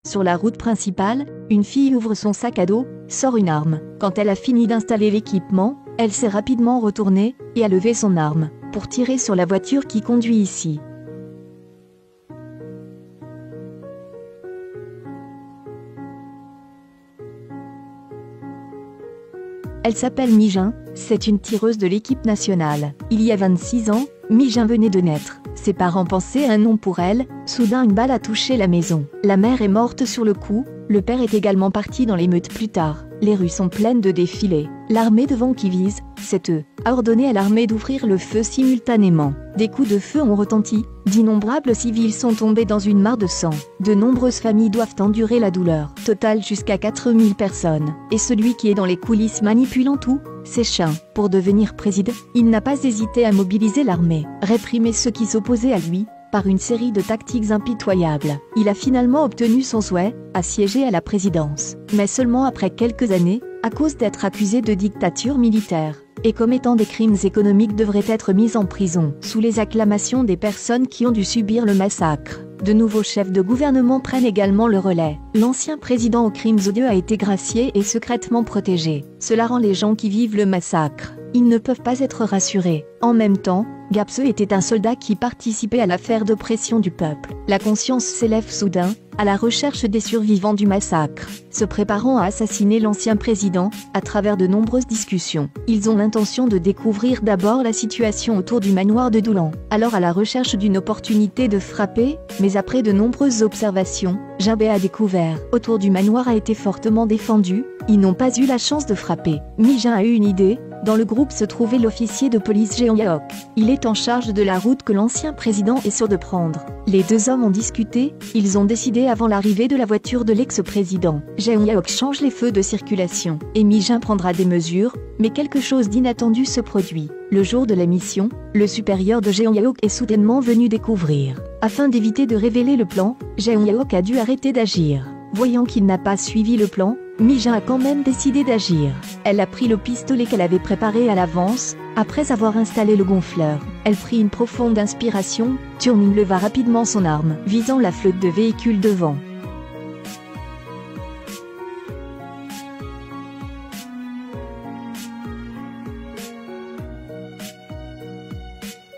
Sur la route principale, une fille ouvre son sac à dos, sort une arme. Quand elle a fini d'installer l'équipement, elle s'est rapidement retournée et a levé son arme pour tirer sur la voiture qui conduit ici. Elle s'appelle Mi-jin, c'est une tireuse de l'équipe nationale. Il y a 26 ans, Mi-jin venait de naître. Ses parents pensaient à un nom pour elle, soudain une balle a touché la maison. La mère est morte sur le coup, le père est également parti dans l'émeute plus tard. Les rues sont pleines de défilés. L'armée devant qui vise, c'est eux, a ordonné à l'armée d'ouvrir le feu simultanément. Des coups de feu ont retenti, d'innombrables civils sont tombés dans une mare de sang. De nombreuses familles doivent endurer la douleur. Total jusqu'à 4000 personnes. Et celui qui est dans les coulisses manipulant tout, c'est Shin. Pour devenir président, il n'a pas hésité à mobiliser l'armée, réprimer ceux qui s'opposaient à lui, par une série de tactiques impitoyables. Il a finalement obtenu son souhait, à siéger à la présidence. Mais seulement après quelques années, à cause d'être accusé de dictature militaire. Et commettant des crimes économiques devrait être mis en prison, sous les acclamations des personnes qui ont dû subir le massacre. De nouveaux chefs de gouvernement prennent également le relais. L'ancien président aux crimes odieux a été gracié et secrètement protégé. Cela rend les gens qui vivent le massacre. Ils ne peuvent pas être rassurés. En même temps, Gapse était un soldat qui participait à l'affaire d'oppression du peuple. La conscience s'élève soudain, à la recherche des survivants du massacre, se préparant à assassiner l'ancien président, à travers de nombreuses discussions. Ils ont l'intention de découvrir d'abord la situation autour du manoir de Doulan. Alors à la recherche d'une opportunité de frapper, mais après de nombreuses observations, Jinbei a découvert. Autour du manoir a été fortement défendu, ils n'ont pas eu la chance de frapper. Mi-jin a eu une idée. Dans le groupe se trouvait l'officier de police Jeon Yaok. Il est en charge de la route que l'ancien président est sûr de prendre. Les deux hommes ont discuté, ils ont décidé avant l'arrivée de la voiture de l'ex-président. Jeon Yaok change les feux de circulation, et Mi-jin prendra des mesures, mais quelque chose d'inattendu se produit. Le jour de la mission, le supérieur de Jeon Yaok est soudainement venu découvrir. Afin d'éviter de révéler le plan, Jeon Yaok a dû arrêter d'agir. Voyant qu'il n'a pas suivi le plan, Mi-jin a quand même décidé d'agir. Elle a pris le pistolet qu'elle avait préparé à l'avance, après avoir installé le gonfleur. Elle prit une profonde inspiration, Turning leva rapidement son arme, visant la flotte de véhicules devant.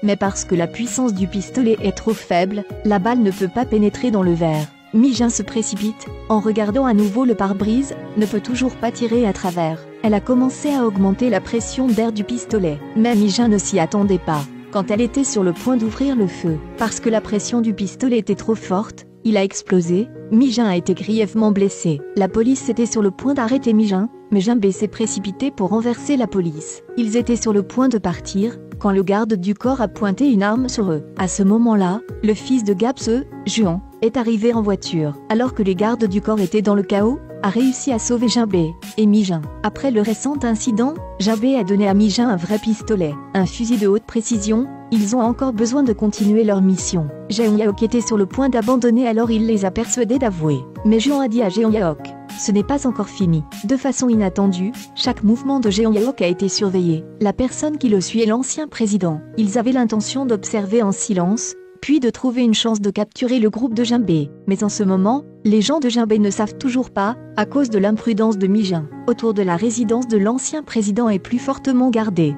Mais parce que la puissance du pistolet est trop faible, la balle ne peut pas pénétrer dans le verre. Mi-jin se précipite, en regardant à nouveau le pare-brise, ne peut toujours pas tirer à travers. Elle a commencé à augmenter la pression d'air du pistolet, mais Mi-jin ne s'y attendait pas. Quand elle était sur le point d'ouvrir le feu, parce que la pression du pistolet était trop forte, il a explosé. Mi-jin a été grièvement blessé. La police était sur le point d'arrêter Mi-jin, mais Jinbei s'est précipité pour renverser la police. Ils étaient sur le point de partir, quand le garde du corps a pointé une arme sur eux. À ce moment-là, le fils de Gapse, Juan, est arrivé en voiture. Alors que les gardes du corps étaient dans le chaos, a réussi à sauver Jinbei et Mi-jin. Après le récent incident, Jinbei a donné à Mi-jin un vrai pistolet, un fusil de haute précision. Ils ont encore besoin de continuer leur mission. Jeon Yaok était sur le point d'abandonner, alors il les a persuadés d'avouer. Mais Juan a dit à Jeon Yaok, ce n'est pas encore fini. De façon inattendue, chaque mouvement de Jeon Yaok a été surveillé. La personne qui le suit est l'ancien président. Ils avaient l'intention d'observer en silence, puis de trouver une chance de capturer le groupe de Jinbei. Mais en ce moment, les gens de Jinbei ne savent toujours pas, à cause de l'imprudence de Mi-jin. Autour de la résidence de l'ancien président est plus fortement gardée.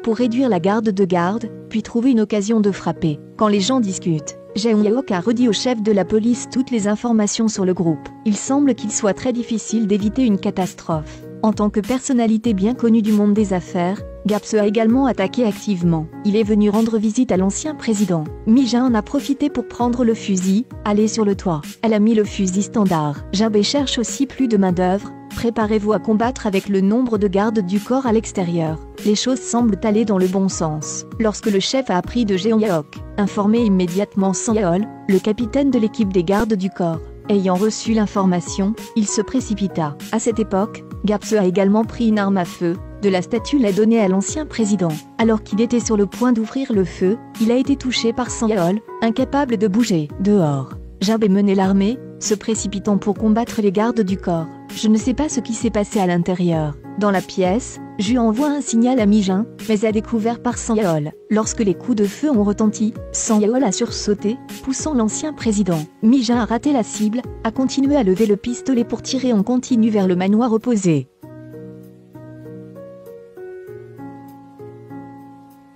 Pour réduire la garde de garde, puis trouver une occasion de frapper. Quand les gens discutent, Jeon Yaok a redit au chef de la police toutes les informations sur le groupe. Il semble qu'il soit très difficile d'éviter une catastrophe. En tant que personnalité bien connue du monde des affaires, Gapse a également attaqué activement. Il est venu rendre visite à l'ancien président. Mi-jin en a profité pour prendre le fusil, aller sur le toit. Elle a mis le fusil standard. Jinbei cherche aussi plus de main-d'œuvre. Préparez-vous à combattre avec le nombre de gardes du corps à l'extérieur. Les choses semblent aller dans le bon sens. Lorsque le chef a appris de Jeon Yaok, informé immédiatement Sang Yeol, le capitaine de l'équipe des gardes du corps. Ayant reçu l'information, il se précipita. À cette époque, Gapse a également pris une arme à feu. De la statue l'a donnée à l'ancien président. Alors qu'il était sur le point d'ouvrir le feu, il a été touché par Sang Yeol, incapable de bouger. Dehors, Jinbei menait l'armée, se précipitant pour combattre les gardes du corps. Je ne sais pas ce qui s'est passé à l'intérieur. Dans la pièce, Juan envoie un signal à Mi-Jin, mais est découvert par Sang Yeol. Lorsque les coups de feu ont retenti, Sang Yeol a sursauté, poussant l'ancien président. Mi-Jin a raté la cible, a continué à lever le pistolet pour tirer en continu vers le manoir opposé.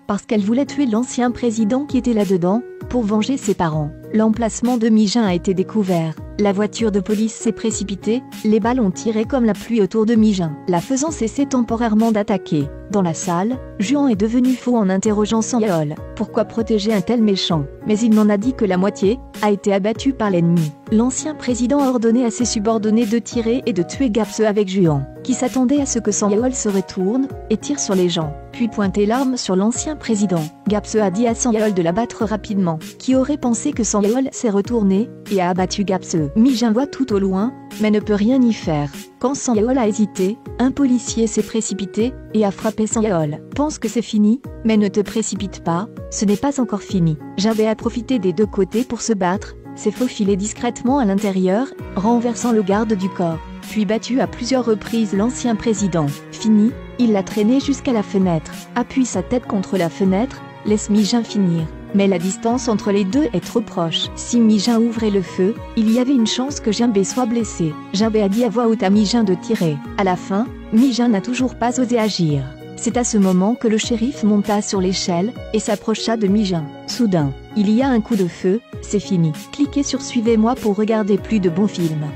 Parce qu'elle voulait tuer l'ancien président qui était là-dedans, pour venger ses parents. L'emplacement de Mi-Jin a été découvert. La voiture de police s'est précipitée, les balles ont tiré comme la pluie autour de Mi-Jin, la faisant cesser temporairement d'attaquer. Dans la salle, Juan est devenu fou en interrogeant Sang Yeol. Pourquoi protéger un tel méchant? Mais il n'en a dit que la moitié, a été abattue par l'ennemi. L'ancien président a ordonné à ses subordonnés de tirer et de tuer Gapse avec Juan, qui s'attendait à ce que Sang Yeol se retourne, et tire sur les gens, puis pointer l'arme sur l'ancien président. Gapse a dit à Sang Yeol de l'abattre rapidement, qui aurait pensé que Sang Yeol s'est retourné, et a abattu Gapse. Mi-Jin voit tout au loin, mais ne peut rien y faire. Quand Sang Yeol a hésité, un policier s'est précipité, et a frappé Sang Yeol. Pense que c'est fini, mais ne te précipite pas, ce n'est pas encore fini. J'avais à profiter des deux côtés pour se battre, s'est faufilé discrètement à l'intérieur, renversant le garde du corps, puis battu à plusieurs reprises l'ancien président. Fini, il l'a traîné jusqu'à la fenêtre, appuie sa tête contre la fenêtre, laisse Mi-Jin finir. Mais la distance entre les deux est trop proche. Si Mi-Jin ouvrait le feu, il y avait une chance que Jinbei soit blessé. Jinbei a dit à voix haute à Mi-Jin de tirer. À la fin, Mi-Jin n'a toujours pas osé agir. C'est à ce moment que le shérif monta sur l'échelle, et s'approcha de Mi-Jin. Soudain, il y a un coup de feu, c'est fini. Cliquez sur Suivez-moi pour regarder plus de bons films.